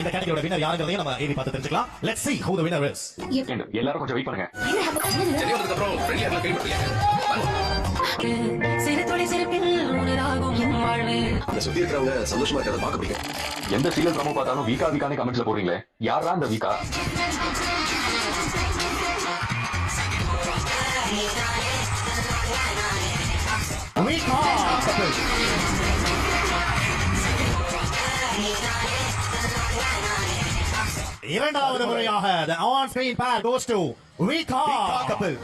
இந்த கேட்டகரியோட வின்னர் யாருங்கறதையும் நம்ம ஏறி பார்த்து தெரிஞ்சுக்கலாம். Let's see who the winner is. எல்லாரும் கொஞ்சம் வெயிட் பண்ணுங்க. சரி வந்ததுக்கு அப்புறம் ஃப்ரெண்ட்லி ஆகலாம் கேள்விப்பட்டீங்க. அந்த சுத்தி இருக்கிறவங்க சந்தோஷமா இருக்கிறத பார்க்க பிடிக்கும். எந்த சீரியல் ப்ரோமோ பார்த்தாலும் வீக்கானே கமெண்ட்ஸ்ல போடுறீங்களே, யாரா அந்த வீக்கா? இரண்டாவது முறையாக the on screen pair goes to Vika couple.